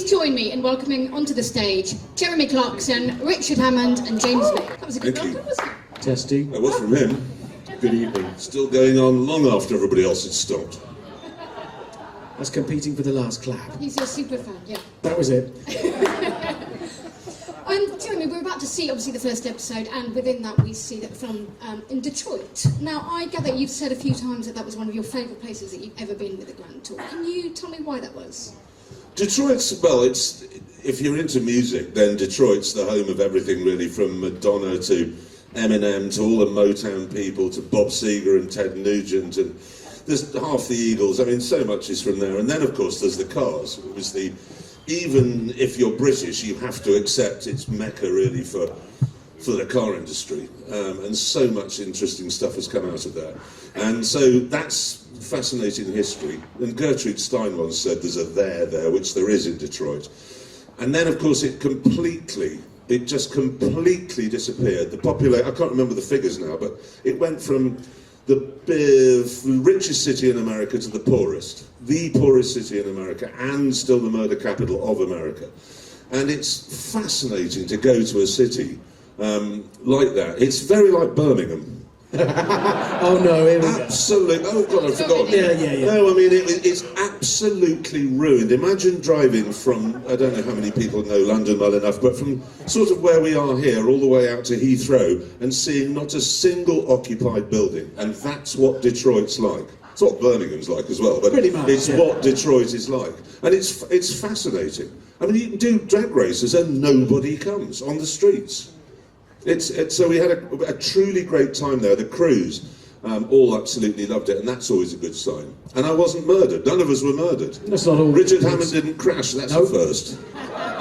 please join me in welcoming onto the stage Jeremy Clarkson, Richard Hammond and James May. That was a good welcome, wasn't it? Testing. That was from him. Good evening. Still going on long after everybody else had stopped. That's competing for the last clap. He's your super fan, yeah. That was it. Jeremy, we're about to see, obviously, the first episode, and within that we see that film in Detroit. Now, I gather you've said a few times that that was one of your favourite places that you've ever been with the Grand Tour. Can you tell me why that was? Detroit's, well, it's, if you're into music, then Detroit's the home of everything, really, from Madonna to Eminem to all the Motown people to Bob Seger and Ted Nugent, and there's half the Eagles. I mean, so much is from there. And then, of course, there's the Cars. It was the, even if you're British, you have to accept it's Mecca, really, for the car industry. And so much interesting stuff has come out of there. And so that's fascinating history. And Gertrude Stein once said there's a there, which there is in Detroit. And then, of course, it just completely disappeared. I can't remember the figures now, but it went from the richest city in America to the poorest city in America, and still the murder capital of America. And it's fascinating to go to a city like that. It's very like Birmingham. Oh no, here we go. Absolutely. Oh God, I've forgotten. Yeah. No, I mean, it's absolutely ruined. Imagine driving from, I don't know how many people know London well enough, but from sort of where we are here all the way out to Heathrow and seeing not a single occupied building. And that's what Detroit's like. It's what Birmingham's like as well, but pretty much, it's what Detroit is like. And it's fascinating. I mean, you can do drag races and nobody comes on the streets. So we had a truly great time there. The crews all absolutely loved it, and that's always a good sign. And I wasn't murdered. None of us were murdered. That's not all. Richard Hammond didn't crash. That's the first.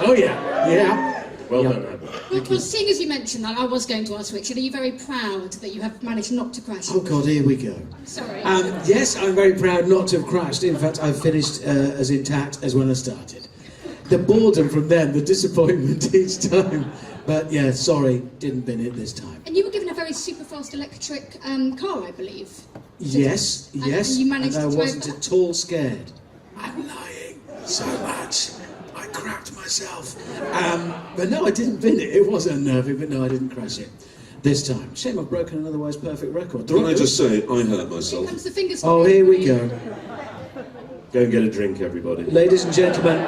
Oh yeah. Well done, Hammond. Well, seeing as you mentioned that, I was going to ask Richard, are you very proud that you have managed not to crash? Oh God, here we go. Sorry. Yes, I'm very proud not to have crashed. In fact, I've finished as intact as when I started. The boredom from them, the disappointment each time. But yeah, sorry, didn't bin it this time. And you were given a very super fast electric car, I believe. Yes. And you managed and to I drive wasn't that? at all scared. I'm lying so much. I crapped myself. But no, I didn't bin it. It was unnerving, but no, I didn't crash it this time. Shame I've broken an otherwise perfect record. Can I just say, I hurt Here myself. comes the fingers. Oh, here we go. Go and get a drink, everybody. Ladies and gentlemen,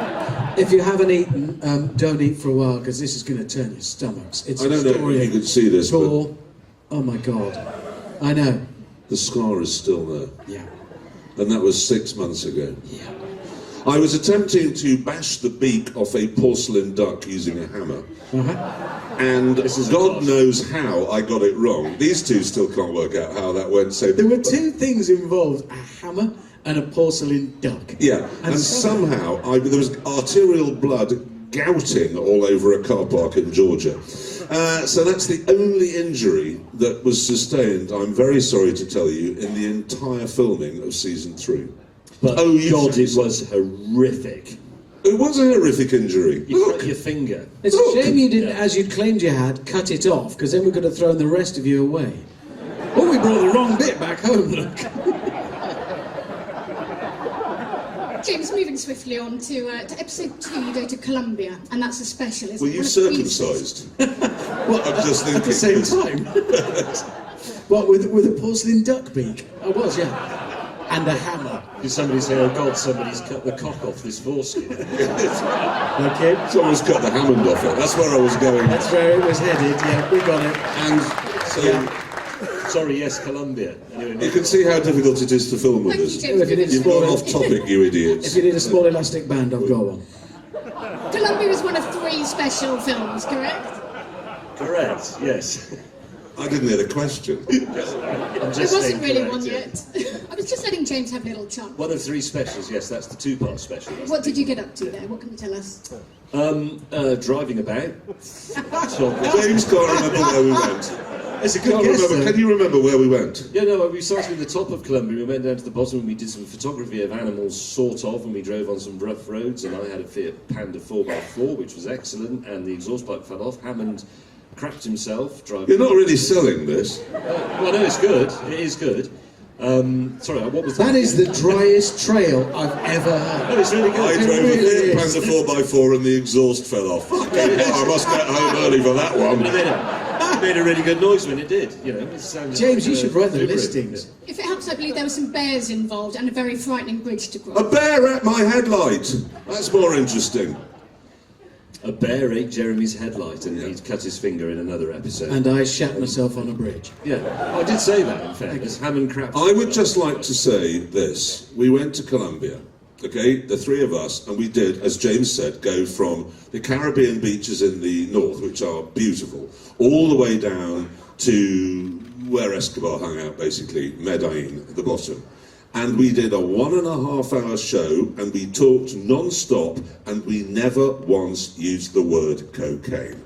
if you haven't eaten, don't eat for a while, because this is going to turn your stomachs. It's I don't know if you could see this, but oh my God. I know. the scar is still there. Yeah. And that was 6 months ago. Yeah. I was attempting to bash the beak off a porcelain duck using a hammer. And God knows how I got it wrong. These two still can't work out how that went. So there were two things involved, a hammer and a porcelain duck. Yeah, and somehow there was arterial blood gouting all over a car park in Georgia. So that's the only injury that was sustained, I'm very sorry to tell you, in the entire filming of season 3. But God, it was horrific. It was a horrific injury. You cut your finger. It's a shame you didn't, as you'd claimed you had, cut it off, because then we could have thrown the rest of you away. Oh, we brought the wrong bit back home, look. James, moving swiftly on to episode 2, you go to Colombia, and that's a special, isn't it? Were you circumcised? What, I'm just thinking. at the same time? What, with a porcelain duck beak? I was, yeah. And a hammer. Did somebody say, oh God, somebody's cut the cock off this foreskin? Okay. Someone's cut the Hammond off it. That's where I was going. That's where it was headed, yeah, we got it. And so... Yeah. Sorry, yes, Colombia. You can see how difficult it is to film with Thank us. you, James. If you need You've gone off topic, you idiots. If you need a small elastic band, I've got one. Colombia is one of 3 special films, correct? Correct, yes. I didn't hear the question. I'm There just wasn't saying really correct, one yeah. yet. I was just letting James have a little chance. One of 3 specials, yes, that's the 2-part special. What did you get up to there? What can you tell us? Driving about. James can't remember where we went. It's a good guess, though. Can you remember where we went? Yeah, no, we started at the top of Colombia, we went down to the bottom and we did some photography of animals, sort of, and we drove on some rough roads, and I had a Fiat Panda 4x4, which was excellent, and the exhaust pipe fell off. Hammond crapped himself driving... You're not really selling this. Well, no, it's good. It is good. Sorry, what was that? That is the driest trail I've ever had. No, it's really good. I drove really a is. Panda 4x4 and the exhaust fell off. I must get home early for that one. It made a really good noise when it did. You know, it sounded James, you should write the exuberant. listings. If it helps, I believe there were some bears involved and a very frightening bridge to cross. A bear at my headlight. That's more interesting. A bear ate Jeremy's headlight and he'd cut his finger in another episode. And I shat myself on a bridge. Yeah, I did say that, in fairness. Hammond crapped. I would just like to say this. We went to Colombia, okay, the three of us, and we did, as James said, go from the Caribbean beaches in the north, which are beautiful, all the way down to where Escobar hung out, basically, Medellin, at the bottom. And we did a 1.5 hour show, and we talked non-stop, and we never once used the word cocaine.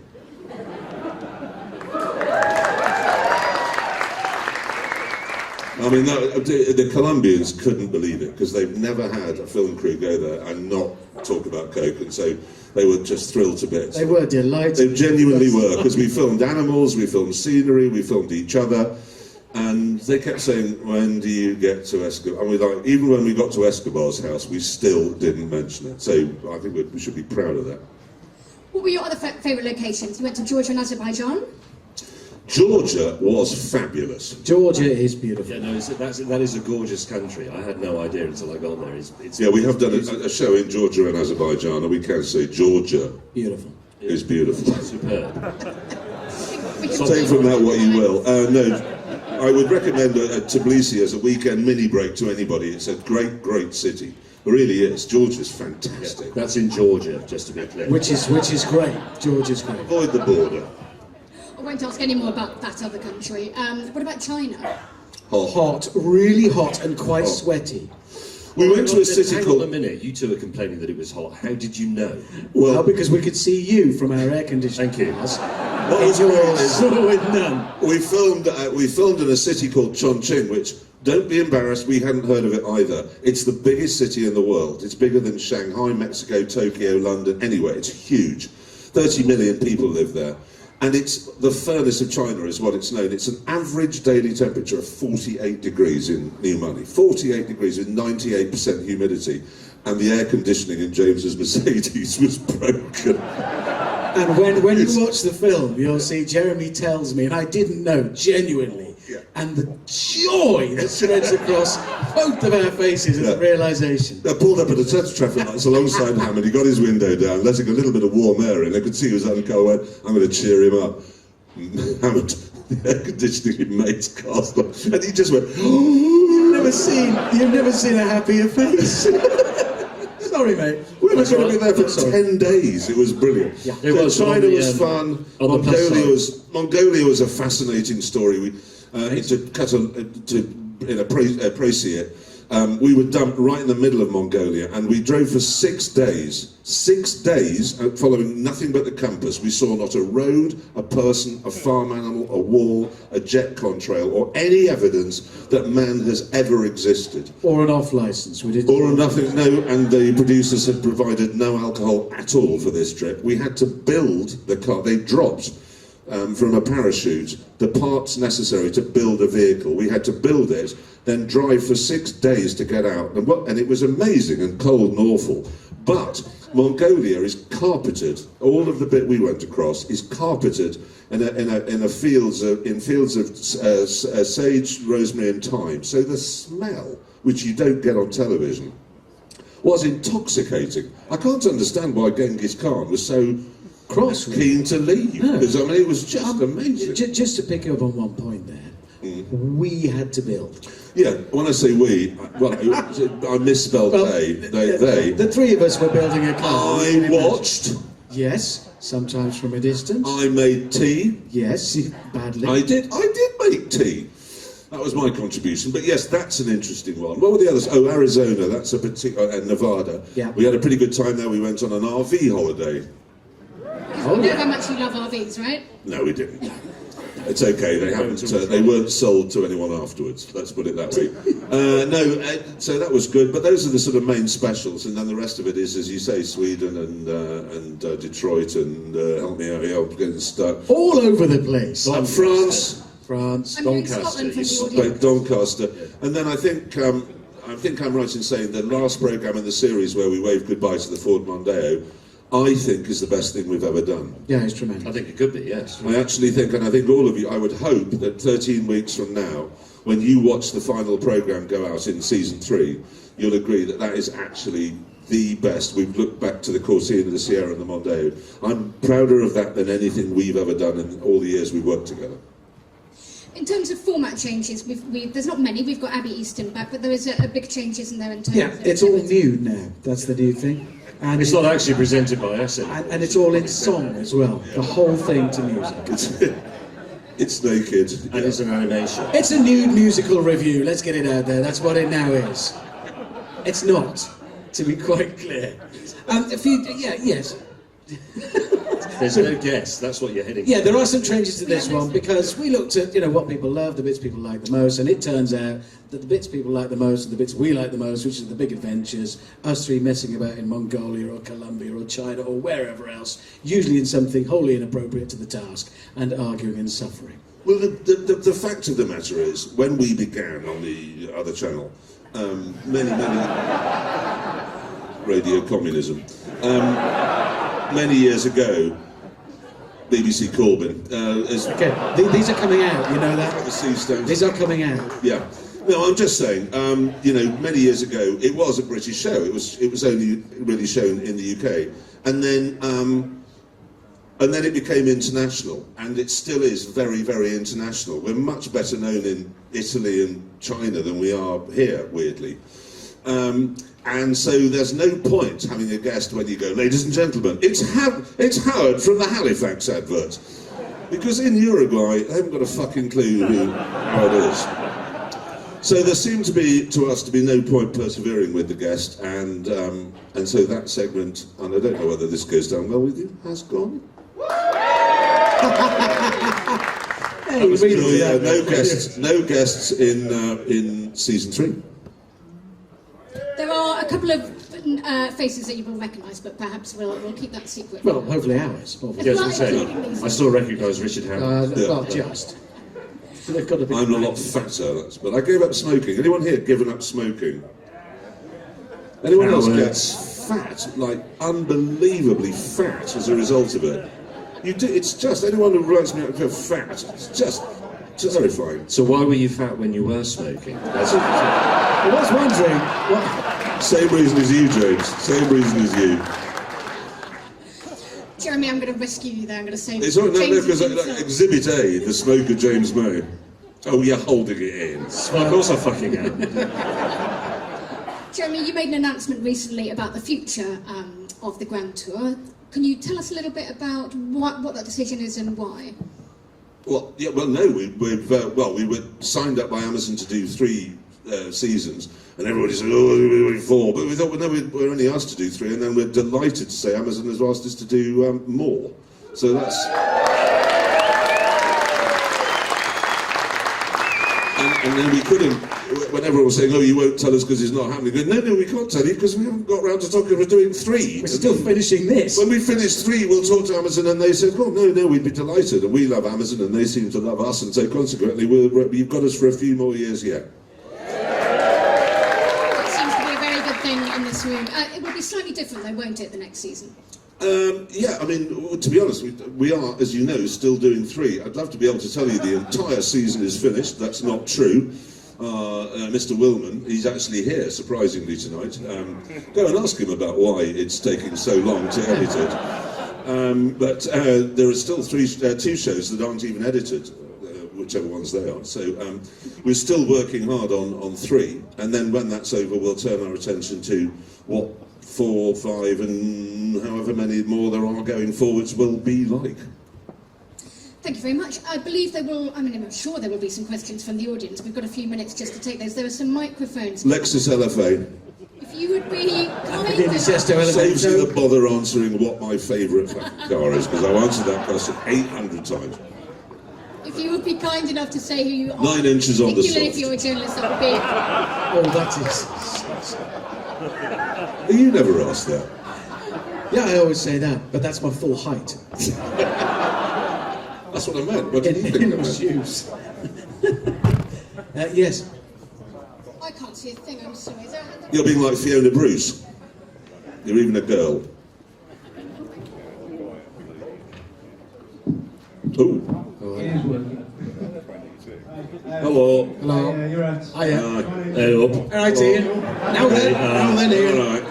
I mean, the Colombians couldn't believe it, because they've never had a film crew go there and not talk about coke, and so they were just thrilled to bits. They were delighted. They genuinely were, because we filmed animals, we filmed scenery, we filmed each other, and they kept saying, when do you get to Escobar? And even when we got to Escobar's house, we still didn't mention it. So I think we should be proud of that. What were your other favourite locations? You went to Georgia and Azerbaijan? Georgia was fabulous. Georgia is beautiful. Yeah, no, that is a gorgeous country. I had no idea until I got there. It's Yeah, we have done a show in Georgia and Azerbaijan, and we can say Georgia Beautiful. is beautiful. superb. Take from that what you will. No, I would recommend Tbilisi as a weekend mini break to anybody. It's a great, great city. It really is. Georgia's fantastic. That's in Georgia, just to be clear. Which is great. Georgia's great. Avoid the border. I won't ask any more about that other country. What about China? Hot, really hot and quite sweaty. We went to a city Hang on a called... minute. You two are complaining that it was hot. How did you know? Well, because we could see you from our air conditioning. Thank you. What was great is with none. we filmed in a city called Chongqing, which, don't be embarrassed, we hadn't heard of it either. It's the biggest city in the world. It's bigger than Shanghai, Mexico, Tokyo, London, anywhere. It's huge. 30 million people live there. And it's the furnace of China is what it's known. It's an average daily temperature of 48 degrees in New Money. 48 degrees with 98% humidity. And the air conditioning in James's Mercedes was broken. And when you watch the film, you'll see Jeremy tells me, and I didn't know, genuinely, and the joy that spreads across both of our faces at the realisation. I pulled up at a set of traffic lights alongside Hammond. He got his window down, letting a little bit of warm air in. I could see he was uncold. I went, I'm going to cheer him up. Hammond, the air conditioning in mate's cast on. And he just went, You've never seen a happier face. Sorry, mate. we were going to be there for 10 days. It was brilliant. Yeah. It was China on the, was fun. on the plus Mongolia was a fascinating story. To appreciate it, we were dumped right in the middle of Mongolia, and we drove for 6 days. 6 days, following nothing but the compass. We saw not a road, a person, a farm animal, a wall, a jet contrail, or any evidence that man has ever existed. Or an off licence. We didn't. Or nothing, no, and the producers had provided no alcohol at all for this trip. We had to build the car. They dropped from a parachute the parts necessary to build a vehicle. We had to build it, then drive for 6 days to get out. And it was amazing and cold and awful. But Mongolia is carpeted. All of the bit we went across is carpeted in fields of sage, rosemary, and thyme. So the smell, which you don't get on television, was intoxicating. I can't understand why Genghis Khan was so keen to leave. No. Because I mean, it was just amazing. Just to pick up on one point there, we had to build. Yeah, when I say we, well, I misspelled they. The three of us were building a car. I watched. Yes, sometimes from a distance. I made tea. Yes, badly. I did make tea. That was my contribution. But yes, that's an interesting one. What were the others? Oh, Arizona. That's a particular, and Nevada. Yeah. We had a pretty good time there. We went on an RV holiday. You know how much you love RVs, right? No, we didn't. It's okay. They haven't. They weren't sold to anyone afterwards. Let's put it that way. So that was good. But those are the sort of main specials, and then the rest of it is, as you say, Sweden and Detroit and help me out here, I'm getting stuck. All over the place. France. France. I'm hearing Doncaster, Scotland from you the Like audience. Doncaster. And then I think I'm right in saying the last programme in the series where we waved goodbye to the Ford Mondeo, I think is the best thing we've ever done. Yeah, it's tremendous. I think it could be, yes. I actually think, and I think all of you, I would hope that 13 weeks from now, when you watch the final programme go out in season 3, you'll agree that that is actually the best. We've looked back to the Corsica, the Sierra and the Mondeo. I'm prouder of that than anything we've ever done in all the years we've worked together. In terms of format changes, there's not many. We've got Abby Easton back, but there is a big change, isn't there? In terms Yeah, of it's all nude now. That's the new thing. And It's not actually presented by us. and it's all in song as well. The whole thing to music. It's naked. And it's an animation. It's a nude musical review. Let's get it out there. That's what it now is. It's not, to be quite clear. Yes. There's no guess, that's what you're heading Yeah, for. there are some changes to this one because we looked at, what people love, the bits people like the most, and it turns out that the bits people like the most are the bits we like the most, which is the big adventures, us three messing about in Mongolia or Colombia or China or wherever else, usually in something wholly inappropriate to the task, and arguing and suffering. Well, the fact of the matter is, when we began on the other channel, many radio communism, many years ago, BBC Corbyn is Okay, these are coming out, you know that? the sea stones. These are coming out. Yeah. No, I'm just saying. Many years ago, it was a British show. It was only really shown in the UK, and then it became international, and it still is very, very international. We're much better known in Italy and China than we are here, weirdly. And so there's no point having a guest when you go, ladies and gentlemen, it's Howard from the Halifax advert. Because in Uruguay, they haven't got a fucking clue who Howard is. So there seemed to us to be no point persevering with the guest, and so that segment, and I don't know whether this goes down well with you, has gone. Hey, So, really, yeah, no guests in season 3. There are a couple of faces that you will recognise, but perhaps we'll keep that secret. Well, hopefully ours. Yeah, I was going to say, I still recognise Richard Hammond. Well, just. So they've got a bit. I'm a lot fatter, but I gave up smoking. Anyone here given up smoking? Anyone else gets fat, like unbelievably fat as a result of it? You do. It's just anyone who writes me up for fat. It's just terrifying. So why were you fat when you were smoking? I was wondering. What? Same reason as you, James. Same reason as you. Jeremy, I'm going to rescue you there. I'm going to say. It's all, no, James because is himself. Exhibit A, the smoker James May. Oh, you're holding it in. Well, of course I fucking am. Jeremy, you made an announcement recently about the future of the Grand Tour. Can you tell us a little bit about what that decision is and why? Well, yeah, well, no, we were signed up by Amazon to do 3 seasons, and everybody said, oh, we're doing 4, but we thought, well, no, we're only asked to do 3, and then we're delighted to say Amazon has asked us to do more. So that's... And then we couldn't, when everyone was saying, oh, you won't tell us because it's not happening, no, we can't tell you because we haven't got around to talking, we're doing 3. We're still finishing this. When we finish 3, we'll talk to Amazon, and they said, oh, no, we'd be delighted, and we love Amazon, and they seem to love us, and so consequently, you've got us for a few more years yet. That seems to be a very good thing in this room. It will be slightly different, though, won't it, the next season? Yeah, I mean, to be honest, we are, as you know, still doing 3. I'd love to be able to tell you the entire season is finished. That's not true. Mr. Willman, he's actually here, surprisingly, tonight. Go and ask him about why it's taking so long to edit it. But there are still 2 shows that aren't even edited, whichever ones they are. So we're still working hard on 3. And then when that's over, we'll turn our attention to what 4, 5, and however many more there are going forwards will be like. Thank you very much. I believe I'm sure there will be some questions from the audience. We've got a few minutes just to take those. There are some microphones. Lexus LFA. If you would be kind Saves you the bother answering what my favourite car is, because I've answered that question 800 times. If you would be kind enough to say who you are. 9 inches on the particularly soft. if you're a journalist, that would be... Oh, that is... You never asked that. Yeah, I always say that, but that's my full height. That's what I meant. What did you think in I those meant? shoes. Yes. I can't see a thing, I'm sorry. Is there a hand up? You're being like Fiona Bruce. You're even a girl. Oh. It is working. Hello. Hello. You're right. Hiya. Hey up. All right, Ian. Now then, Ian. All right.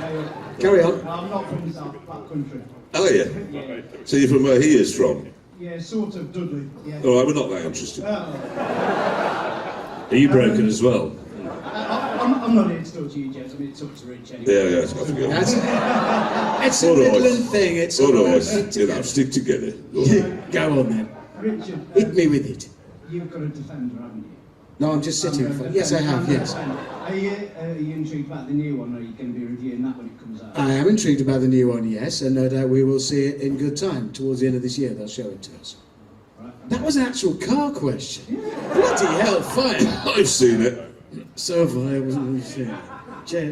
Carry on. I'm not from the South Black Country. Are you? So you're from where he is from? Yeah, sort of Dudley. Yeah. All right, we're not that interested. Are you broken as well? I'm not here to talk to you, James. I mean, it's up to Rich anyway. Yeah, it's got to go. It's a All right. Midland thing. It's All all right, you know, stick together. Go on then. Richard, Hit me with it. you've got a defender, haven't you? No, I'm just sitting. I'm a Yes, I have. defender. Yes. Are you intrigued about the new one, or are you going to be reviewing that when it comes out? I am intrigued about the new one, yes, and no doubt we will see it in good time. Towards the end of this year, they'll show it to us. Right. That was an actual car question. Bloody hell, fine. I've seen it. So have I. Wasn't sure.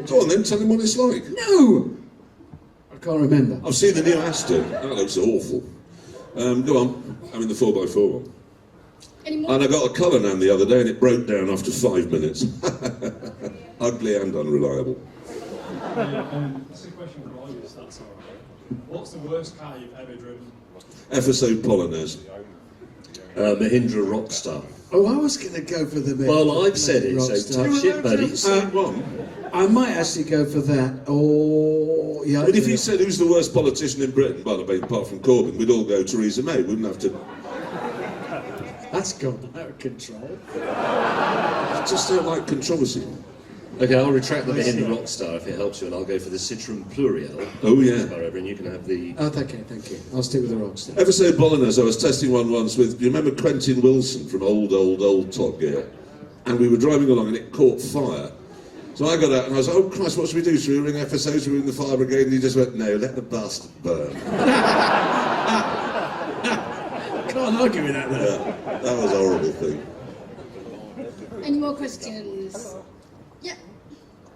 Go on then, tell him what it's like. No! I can't remember. I've seen the new Aston. That looks awful. Go on. I'm in the 4x4 one. Any more? And I got a Cullinan the other day and it broke down after 5 minutes. Ugly and unreliable. It's a question for all of you, if that's all right. What's the worst car you've ever driven? FSO Polonaise. Mahindra Rockstar. Oh, I was going to go for the... Well, I've said it, so Rockstar. tough shit, buddy. Same one. I might actually go for that. Oh, yeah. But if you said who's the worst politician in Britain, well, I mean, apart from Corbyn, we'd all go Theresa May. We wouldn't have to... That's gone out of control. I just don't like controversy. Okay, I'll retract the Mahindra Rockstar if it helps you, and I'll go for the Citroen Pluriel. Oh, yeah. Wherever, and you can have the... Oh, thank you. I'll stick with the Rockstar. FSO Bolognese, I was testing one once with, you remember Quentin Wilson from old Top Gear? And we were driving along and it caught fire. So I got out and I was like, oh Christ, what should we do? Should we ring FSO? Should we ring the fire brigade? And he just went, no, let the bastard burn. Can't argue with that, though. Yeah, that was a horrible thing. Any more questions? Yeah.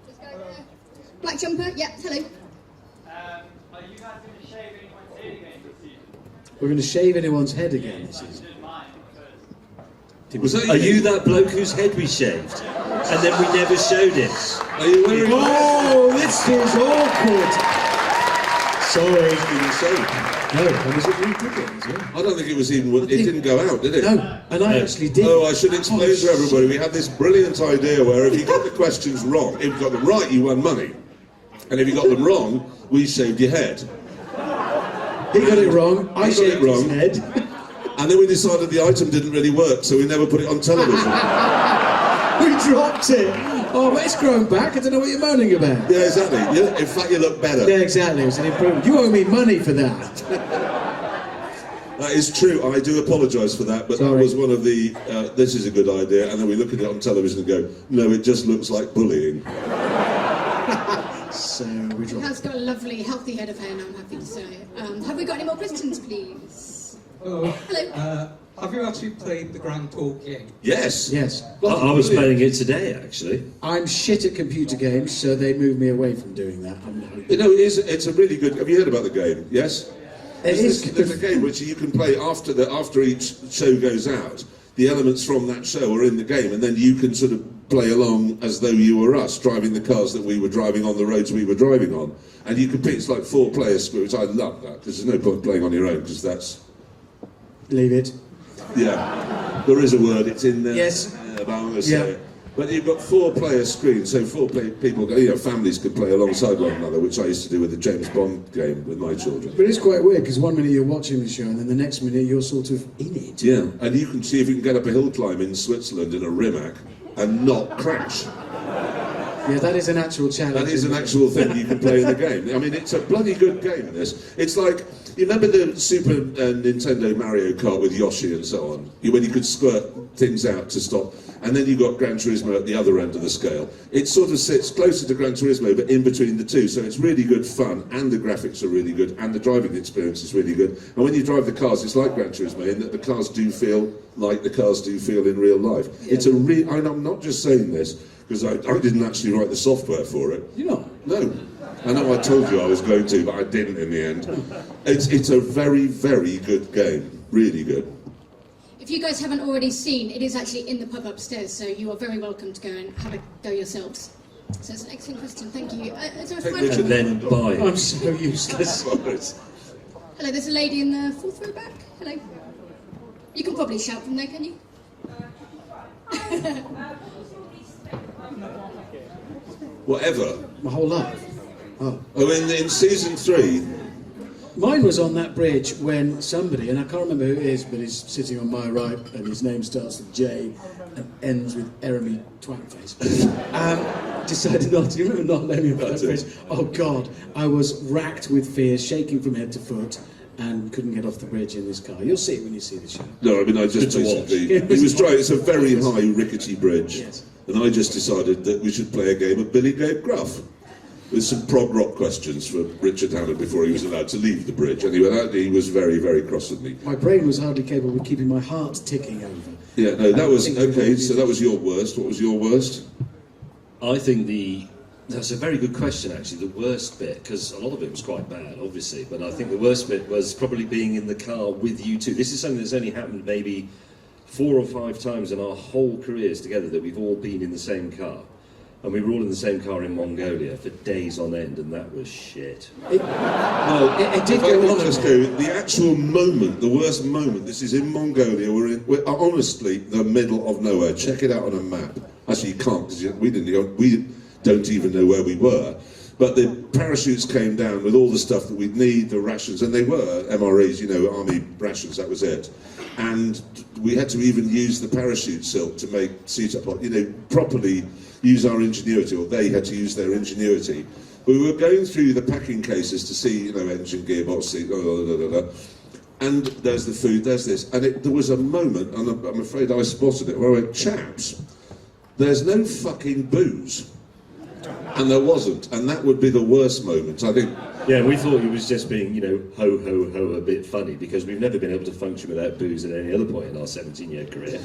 This guy there. Black jumper, yeah, hello. Are you guys going to shave anyone's head again this season? We're going to shave anyone's head again this season. Just mine, because Was that Are you that bloke whose head we shaved? And then we never showed it. Are you wearing Oh, this is awkward. Sorry. No, when was it you did it, was it? I don't think it was even, it didn't go out, did it? No, and I actually did. Oh, I should explain to everybody, we had this brilliant idea where if you got the questions wrong, if you got them right, you won money. And if you got them wrong, we shaved your head. He got it wrong. I He got it shaved his wrong. head. And then we decided the item didn't really work, so we never put it on television. We dropped it. Oh, but it's grown back. I don't know what you're moaning about. Yeah, exactly. Yeah, in fact, you look better. Yeah, exactly. It was an improvement. You owe me money for that. That is true. I do apologise for that, but Sorry. that was one of the, this is a good idea, and then we look at it on television and go, no, it just looks like bullying. So we He dropped has got a lovely, healthy head of hair now, I'm happy to say. Have we got any more questions, please? Hello. Hello. Have you actually played the Grand Tour game? Yes. Yes. I was playing it today, actually. I'm shit at computer games, so they moved me away from doing that. You know, it's a really good, have you heard about the game? Yes? There's There's a game which you can play after each show goes out. The elements from that show are in the game, and then you can sort of play along as though you were us, driving the cars that we were driving on the roads we were driving on. And you can pick, it's like 4 players, which I love that, because there's no point playing on your own, because that's, Leave it. yeah, there is a word, it's in there. Yes. Yeah, but I'm going to say Yeah. it. But you've got 4-player screens, so people, families can play alongside one another, which I used to do with the James Bond game with my children. But it's quite weird, because one minute you're watching the show, and then the next minute you're sort of in it. Yeah, and you can see if you can get up a hill climb in Switzerland in a Rimac and not crash. Yeah, that is an actual challenge. That is an actual thing you can play in the game. I mean, it's a bloody good game, this. It's like, you remember the Super Nintendo Mario Kart with Yoshi and so on? When you could squirt things out to stop. And then you got Gran Turismo at the other end of the scale. It sort of sits closer to Gran Turismo, but in between the two. So it's really good fun, and the graphics are really good, and the driving experience is really good. And when you drive the cars, it's like Gran Turismo, in that the cars do feel like the cars do feel in real life. Yeah. It's a and I'm not just saying this, because I didn't actually write the software for it. You know? No. I know I told you I was going to, but I didn't in the end. It's a very, very good game. Really good. if you guys haven't already seen, it is actually in the pub upstairs, so you are very welcome to go and have a go yourselves. So it's an excellent question, thank you. Is there a final... And then buy it. I'm so useless. Hello, there's a lady in the fourth row back. Hello. You can probably shout from there, can you? Whatever. My whole life. Oh. Oh, in season 3, Mine was on that bridge when somebody, and I can't remember who it is, but he's sitting on my right, and his name starts with J and ends with Jeremy Twatface, decided not to. You remember not letting me on that bridge? Oh God, I was racked with fear, shaking from head to foot, and couldn't get off the bridge in this car. You'll see it when you see the show. no, I mean, I just basically... He was trying, it's a very high, rickety bridge. Yes. And I just decided that we should play a game of Billy Goat Gruff with some prog rock questions for Richard Hammond before he was allowed to leave the bridge. And he was very, very cross with me. My brain was hardly capable of keeping my heart ticking over. Yeah, no, that was... Okay, so that was your worst. What was your worst? I think that's a very good question, actually, the worst bit, because a lot of it was quite bad, obviously, but I think the worst bit was probably being in the car with you two. This is something that's only happened maybe 4 or 5 times in our whole careers together, that we've all been in the same car. And we were all in the same car in Mongolia for days on end, and that was shit. It did go on. Just go, the actual moment, the worst moment, this is in Mongolia, we're honestly the middle of nowhere. Check it out on a map. Actually, you can't, because we don't even know where we were. But the parachutes came down with all the stuff that we'd need, the rations, and they were MREs, army rations, that was it. And we had to even use the parachute silk to make seat up, properly use our ingenuity, or they had to use their ingenuity. We were going through the packing cases to see, engine, gearbox, seat, and there's the food, there's this. And there was a moment, and I'm afraid I spotted it, where I went, chaps, there's no fucking booze. And there wasn't, and that would be the worst moment, I think. Yeah, we thought he was just being, ho, ho, ho, a bit funny, because we've never been able to function without booze at any other point in our 17-year career.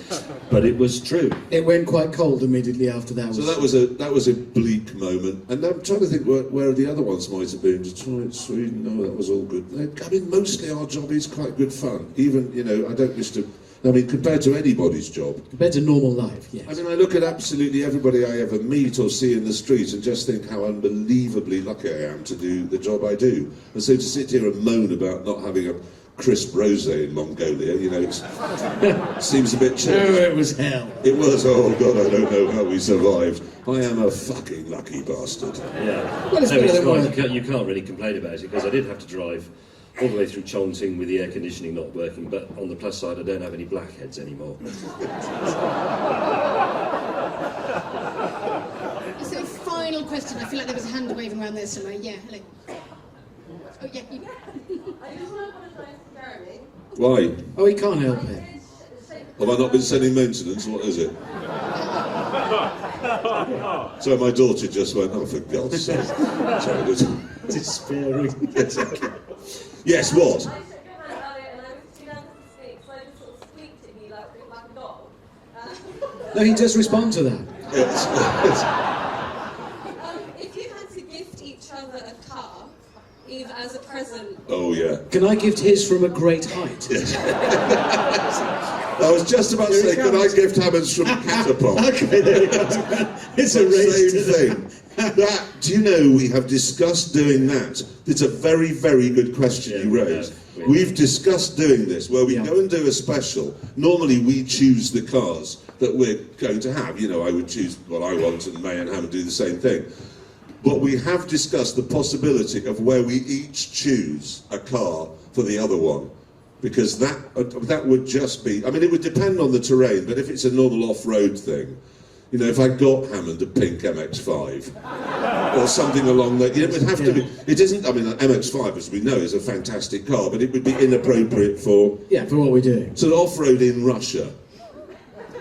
But it was true. It went quite cold immediately after that. So that was a bleak moment. And I'm trying to think where the other ones might have been. Detroit, Sweden, no, that was all good. I mean, mostly our job is quite good fun. Even, I don't wish to... compared to anybody's job. Compared to normal life, yes. I mean, I look at absolutely everybody I ever meet or see in the street and just think how unbelievably lucky I am to do the job I do. And so to sit here and moan about not having a crisp rosé in Mongolia, it seems a bit chilly. Oh, it was hell. It was, oh God, I don't know how we survived. I am a fucking lucky bastard. Yeah. Well, it's better than one. You can't really complain about it, because I did have to drive all the way through Chongqing with the air conditioning not working, but on the plus side, I don't have any blackheads anymore. So a final question. I feel like there was a hand waving around there somewhere. Yeah, hello. Oh, yeah, you. I just want to apologise to Jeremy. Why? Oh, he can't help it. Have I not been sending maintenance? What is it? So my daughter just went, oh, for God's sake. Sorry, Despairing. Yes, what? I shook your hand earlier and I was too nervous to speak, so I just sort of squeaked at you like a dog. No, he does respond to that. If you had to gift each other a car, either as a present... Oh, yeah. Can I gift his from a great height? Yes. I was just about to say, can I gift Hammonds from Catapult? Okay, there you go. It's a race to Same thing. Do you know we have discussed doing that? It's a very, very good question you raised. We've discussed doing this, where we go and do a special. Normally we choose the cars that we're going to have. I would choose what I want, and May and Hammond do the same thing. But we have discussed the possibility of where we each choose a car for the other one. Because that would just be... I mean, it would depend on the terrain, but if it's a normal off-road thing, if I got Hammond a pink MX-5 or something along that, it would have to be... It isn't... I mean, an MX-5, as we know, is a fantastic car, but it would be inappropriate for... Yeah, for what we're doing. So off-road in Russia.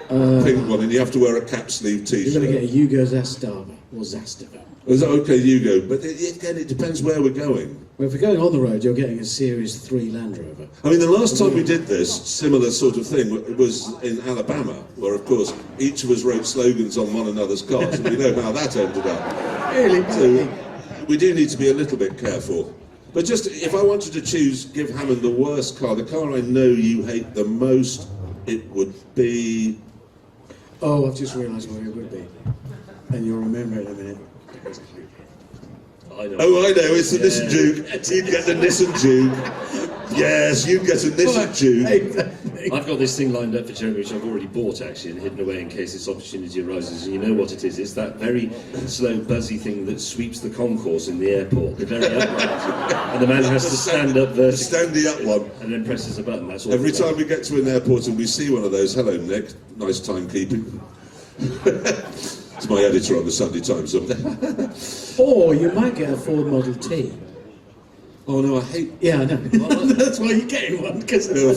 Pink one, and you have to wear a cap-sleeve T-shirt. You're going to get a Yugo Zastava, or Zastava. Is that okay, Hugo? But again, it depends where we're going. Well, if we're going on the road, you're getting a Series 3 Land Rover. I mean, the last time we did this, similar sort of thing, was in Alabama, where, of course, each of us wrote slogans on one another's cars, and we know how that ended up. Really? So we do need to be a little bit careful. But just, if I wanted to choose, give Hammond the worst car, the car I know you hate the most, it would be... Oh, I've just realised where it would be. And you'll remember in a minute. I know. Oh, I know, it's the Nissan Juke. You'd get the Nissan Juke. Yes, you'd get a Nissan Juke. Exactly. I've got this thing lined up for Jeremy, which I've already bought actually and hidden away in case this opportunity arises. And you know what it is? It's that very slow, buzzy thing that sweeps the concourse in the airport, the very upright. And the man has to stand up The vertically standing up one. and then presses a button. That's all. Every time we get to an airport and we see one of those, hello Nick, nice timekeeping. It's my editor on the Sunday Times. Or you might get a Ford Model T. Oh no, I hate... Yeah, I know. That's why you're getting one, because... No,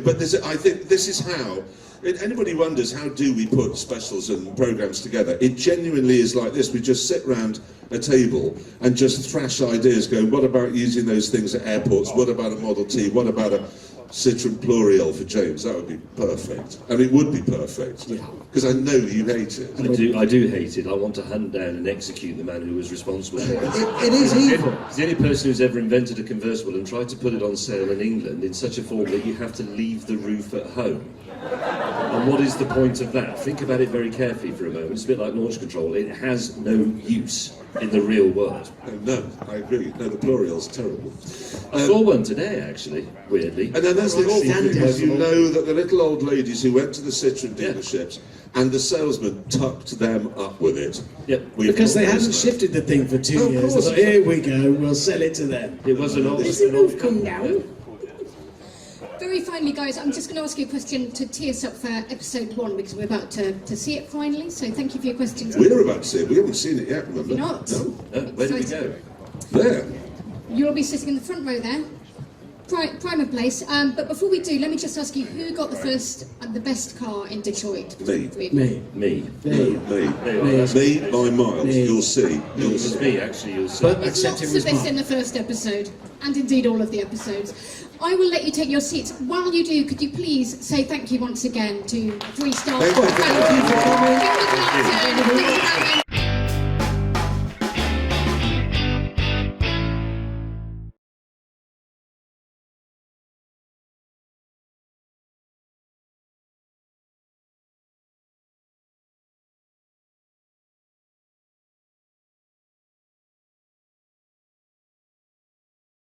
but I think this is how... If anybody wonders how do we put specials and programmes together, it genuinely is like this. We just sit round a table and just thrash ideas going, what about using those things at airports? What about a Model T? What about a Citroen Pluriel for James? That would be perfect. And it would be perfect. Because I know you hate it. I do hate it. I want to hunt down and execute the man who was responsible for it. It is evil. He's the only person who's ever invented a convertible and tried to put it on sale in England in such a form that you have to leave the roof at home. And what is the point of that? Think about it very carefully for a moment. It's a bit like launch control. It has no use in the real world. No, I agree. No, the Pluriel's terrible. I saw one today, actually, weirdly. And then that's the awful thing, standard. is you know that the little old ladies who went to the Citroen dealerships and the salesman tucked them up with it. Yep. Because they hadn't shifted the thing for 2 Oh, of years. course. They thought, here we go, we'll sell it to them. It was an old... Does the roof come down? Very finally, guys, I'm just going to ask you a question to tee us up for episode 1 because we're about to see it finally. So thank you for your questions. We're about to see it. We haven't seen it yet, remember? You're not? No. Where did we go? There. You'll be sitting in the front row there. Prime of place. But before we do, let me just ask you who got the first and the best car in Detroit? Me. Me. Me. Me by miles. Me. You'll see. It was me, actually, you'll see. But There's except lots it of was this Mark. in the first episode, and indeed all of the episodes. I will let you take your seats. While you do, could you please say thank you once again to 3 stars? Thank you. Thank you for coming. Jeremy Clarkson, Nick Hammond,